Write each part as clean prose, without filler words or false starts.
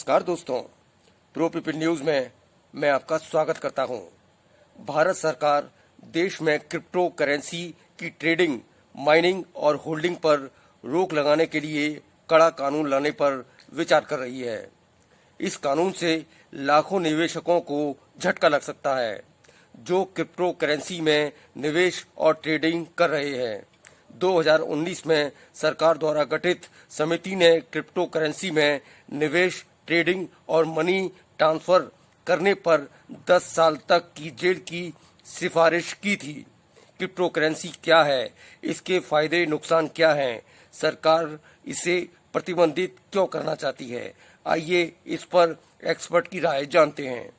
नमस्कार दोस्तों, pro people news में मैं आपका स्वागत करता हूं। भारत सरकार देश में क्रिप्टो करेंसी की ट्रेडिंग, माइनिंग और होल्डिंग पर रोक लगाने के लिए कड़ा कानून लाने पर विचार कर रही है। इस कानून से लाखों निवेशकों को झटका लग सकता है जो क्रिप्टो करेंसी में निवेश और ट्रेडिंग कर रहे हैं। 2019 में सरकार द्वारा गठित समिति ने क्रिप्टो करेंसी में निवेश, ट्रेडिंग और मनी ट्रांसफर करने पर 10 साल तक की जेल की सिफारिश की थी। क्रिप्टो करेंसी क्या है, इसके फायदे नुकसान क्या हैं, सरकार इसे प्रतिबंधित क्यों करना चाहती है, आइए इस पर एक्सपर्ट की राय जानते हैं।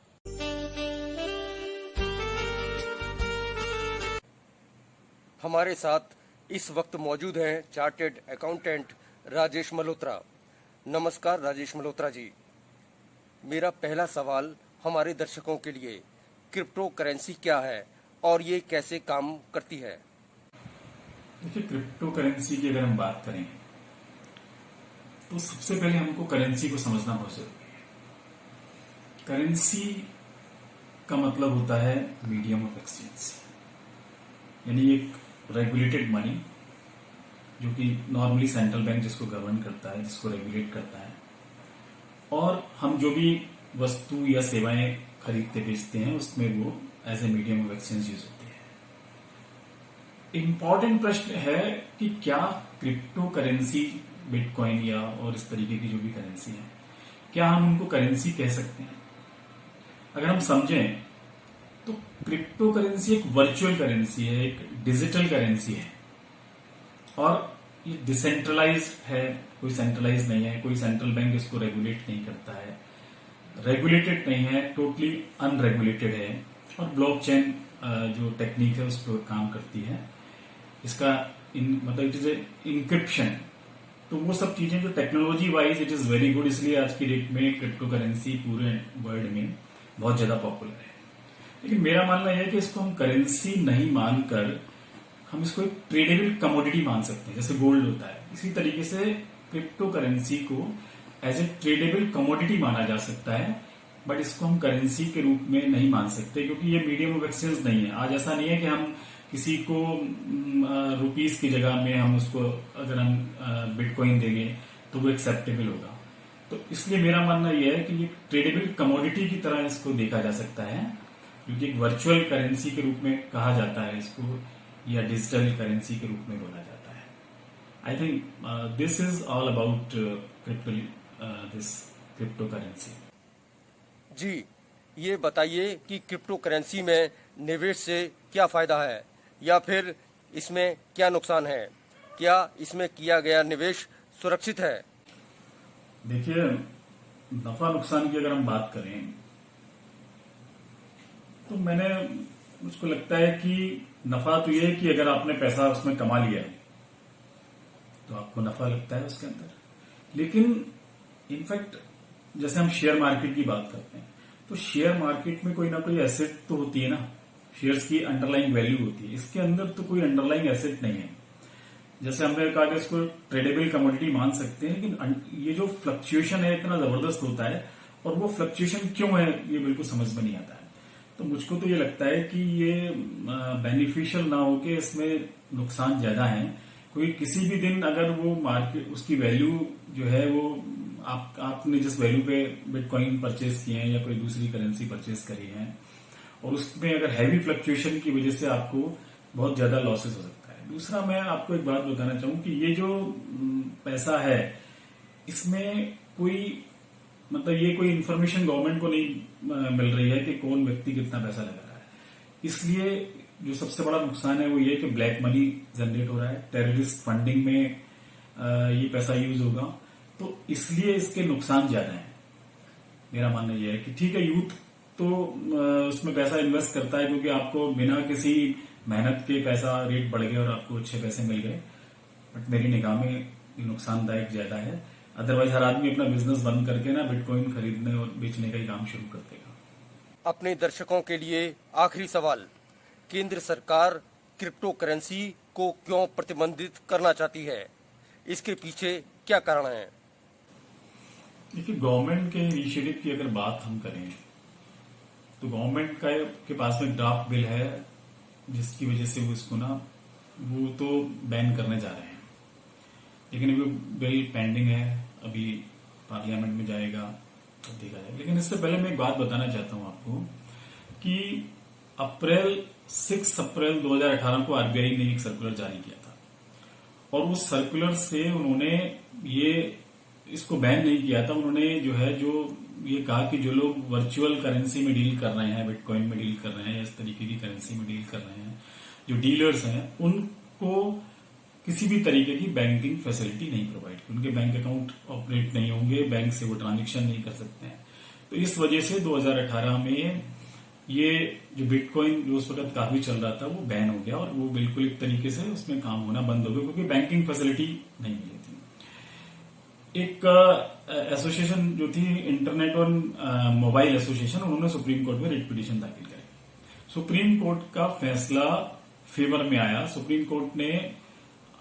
हमारे साथ इस वक्त मौजूद हैं चार्टेड अकाउंटेंट राजेश मल्होत्रा। नमस्कार राजेश मल्होत्रा जी। मेरा पहला सवाल हमारे दर्शकों के लिए, क्रिप्टो करेंसी क्या है और ये कैसे काम करती है? देखिए, क्रिप्टो करेंसी की अगर हम बात करें तो सबसे पहले हमको करेंसी को समझना बहुत जरूरी है। करेंसी का मतलब होता है मीडियम ऑफ एक्सचेंज, यानी एक रेगुलेटेड मनी जो कि नॉर्मली सेंट्रल बैंक जिसको गवर्न करता है, जिसको रेगुलेट करता है, और हम जो भी वस्तु या सेवाएं खरीदते बेचते हैं उसमें वो as a medium of exchange use होती है। इंपॉर्टेंट प्रश्न है कि क्या क्रिप्टो करेंसी, बिटकॉइन या और इस तरीके की जो भी करेंसी है, क्या हम उनको करेंसी कह सकते हैं? अगर हम समझें तो क्रिप्टो करेंसी एक वर्चुअल करेंसी है, एक डिजिटल करेंसी है, और ये डिसेंट्रलाइज्ड है, कोई सेंट्रलाइज नहीं है, कोई सेंट्रल बैंक इसको रेगुलेट नहीं करता है, रेगुलेटेड नहीं है, टोटली अनरेगुलेटेड है, और ब्लॉकचेन जो टेक्निक है उस पर काम करती है। इसका मतलब इट इज इंक्रिप्शन, तो वो सब चीजें जो technology wise it is very good, इसलिए आज की डेट में क्रिप्टो करेंसी पूरे वर्ल्ड में बहुत ज्यादा पॉपुलर है। लेकिन मेरा मानना यह है कि इसको हम करेंसी नहीं मानकर हम इसको एक ट्रेडेबल कमोडिटी मान सकते हैं, जैसे गोल्ड होता है। इसी तरीके से क्रिप्टो करेंसी को एज ए ट्रेडेबल कमोडिटी माना जा सकता है, बट इसको हम करेंसी के रूप में नहीं मान सकते क्योंकि ये मीडियम ऑफ एक्सचेंज नहीं है। आज ऐसा नहीं है कि हम किसी को रुपीस की जगह में हम उसको अगर हम बिटकॉइन देंगे तो वो एक्सेप्टेबल होगा। तो इसलिए मेरा मानना यह है कि ये ट्रेडेबल कमोडिटी की तरह इसको देखा जा सकता है, क्योंकि एक वर्चुअल करेंसी के रूप में कहा जाता है इसको, या डिजिटल करेंसी के रूप में बोला जाता है। I think this is all about crypto currency. जी, ये बताइए कि क्रिप्टो करेंसी में निवेश से क्या फायदा है या फिर इसमें क्या नुकसान है? क्या इसमें किया गया निवेश सुरक्षित है? देखिए, नफा नुकसान की अगर हम बात करें तो मुझको लगता है कि नफा तो ये है कि अगर आपने पैसा उसमें कमा लिया है तो आपको नफा लगता है उसके अंदर। लेकिन इनफैक्ट जैसे हम शेयर मार्केट की बात करते हैं तो शेयर मार्केट में कोई ना कोई एसेट तो होती है ना, शेयर्स की अंडरलाइंग वैल्यू होती है। इसके अंदर तो कोई अंडरलाइंग एसेट नहीं है। जैसे हमने कहा कि इसको ट्रेडेबल कमोडिटी मान सकते हैं, लेकिन ये जो फ्लक्चुएशन है इतना जबरदस्त होता है, और वो फ्लक्चुएशन क्यों है ये बिल्कुल समझ में नहीं आता है। तो मुझको तो ये लगता है कि ये बेनिफिशियल ना हो के इसमें नुकसान ज्यादा है। कोई किसी भी दिन अगर वो मार्केट उसकी वैल्यू जो है वो आपने जिस वैल्यू पे बिटकॉइन परचेज किए हैं या कोई दूसरी करेंसी परचेज करी है, और उसमें अगर हैवी फ्लक्चुएशन की वजह से आपको बहुत ज्यादा लॉसेस हो सकता है। दूसरा, मैं आपको एक बात बताना चाहूँ कि ये जो पैसा है इसमें कोई मतलब ये कोई इन्फॉर्मेशन गवर्नमेंट को नहीं मिल रही है कि कौन व्यक्ति कितना पैसा लगा रहा है। इसलिए जो सबसे बड़ा नुकसान है वो ये कि ब्लैक मनी जनरेट हो रहा है, टेररिस्ट फंडिंग में ये पैसा यूज होगा, तो इसलिए इसके नुकसान ज्यादा हैं। मेरा मानना यह है कि ठीक है, यूथ तो उसमें पैसा इन्वेस्ट करता है क्योंकि आपको बिना किसी मेहनत के पैसा रेट बढ़ गया और आपको अच्छे पैसे मिल गए, बट मेरी निगाह में ये नुकसानदायक ज्यादा है। अदरवाइज हर आदमी अपना बिजनेस बंद करके ना बिटकॉइन खरीदने और बेचने का ही काम शुरू कर देगा। अपने दर्शकों के लिए आखिरी सवाल, केंद्र सरकार क्रिप्टो करेंसी को क्यों प्रतिबंधित करना चाहती है? इसके पीछे क्या कारण है? देखिए, गवर्नमेंट के इनिशिएटिव की अगर बात हम करें तो गवर्नमेंट के पास में ड्राफ्ट बिल है, जिसकी वजह से वो इसको वो तो बैन करने जा रहे हैं, लेकिन अभी बिल पेंडिंग है, अभी पार्लियामेंट में जाएगा तो देखा जाएगा। लेकिन इससे पहले मैं एक बात बताना चाहता हूं आपको कि 6 अप्रैल 2018 को आरबीआई ने एक सर्कुलर जारी किया था, और उस सर्कुलर से उन्होंने इसको बैन नहीं किया था। उन्होंने ये कहा कि जो लोग वर्चुअल करेंसी में डील कर रहे हैं, बिटकॉइन में डील कर रहे हैं या इस तरीके की करेंसी में डील कर रहे हैं, जो डीलर्स हैं, उनको किसी भी तरीके की बैंकिंग फैसिलिटी नहीं प्रोवाइड की, उनके बैंक अकाउंट ऑपरेट नहीं होंगे, बैंक से वो ट्रांजेक्शन नहीं कर सकते हैं। तो इस वजह से 2018 में ये जो बिटकॉइन जो उस वक्त काफी चल रहा था वो बैन हो गया, और वो बिल्कुल एक तरीके से उसमें काम होना बंद हो गया, क्योंकि बैंकिंग फैसिलिटी नहीं मिली थी। एक एसोसिएशन जो थी, इंटरनेट और मोबाइल एसोसिएशन, उन्होंने सुप्रीम कोर्ट में रिट पिटीशन दाखिल करी। सुप्रीम कोर्ट का फैसला फेवर में आया। सुप्रीम कोर्ट ने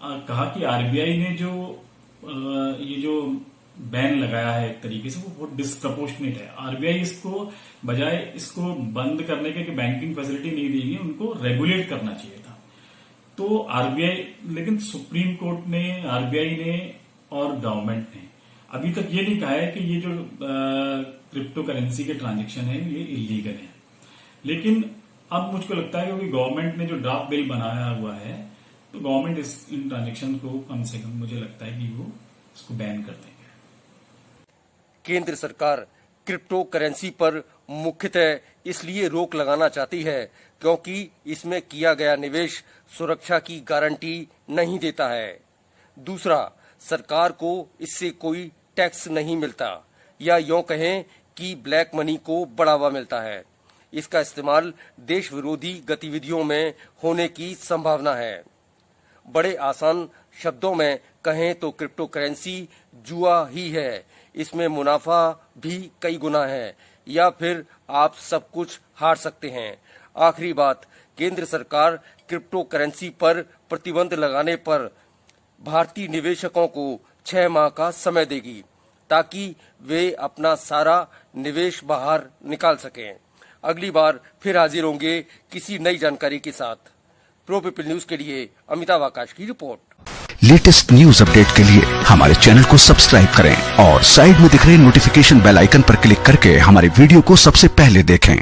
कहा कि आरबीआई ने ये जो बैन लगाया है एक तरीके से वो बहुत डिस्प्रपोर्शनेट है। आरबीआई बजाय इसको बंद करने के कि बैंकिंग फैसिलिटी नहीं देगी, उनको रेगुलेट करना चाहिए था। तो आरबीआई, लेकिन सुप्रीम कोर्ट ने, आरबीआई ने और गवर्नमेंट ने अभी तक ये नहीं कहा है कि ये जो क्रिप्टो करेंसी के ट्रांजेक्शन है ये इलीगल है। लेकिन अब मुझको लगता है क्योंकि गवर्नमेंट ने जो ड्राफ्ट बिल बनाया हुआ है, तो गवर्नमेंट इन ट्रांजेक्शन को कम से कम मुझे लगता है कि वो इसको बैन कर देंगे। केंद्र सरकार क्रिप्टो करेंसी पर मुख्यतः इसलिए रोक लगाना चाहती है क्योंकि इसमें किया गया निवेश सुरक्षा की गारंटी नहीं देता है। दूसरा, सरकार को इससे कोई टैक्स नहीं मिलता, या यूं कहें कि ब्लैक मनी को बढ़ावा मिलता है। इसका इस्तेमाल देश विरोधी गतिविधियों में होने की संभावना है। बड़े आसान शब्दों में कहें तो क्रिप्टो करेंसी जुआ ही है। इसमें मुनाफा भी कई गुना है, या फिर आप सब कुछ हार सकते हैं। आखिरी बात, केंद्र सरकार क्रिप्टो करेंसी पर प्रतिबंध लगाने पर भारतीय निवेशकों को 6 माह का समय देगी ताकि वे अपना सारा निवेश बाहर निकाल सकें। अगली बार फिर हाजिर होंगे किसी नई जानकारी के साथ। प्रो पीपल न्यूज के लिए अमिताभ आकाश की रिपोर्ट। लेटेस्ट न्यूज अपडेट के लिए हमारे चैनल को सब्सक्राइब करें और साइड में दिख रहे नोटिफिकेशन बेल आइकन पर क्लिक करके हमारे वीडियो को सबसे पहले देखें।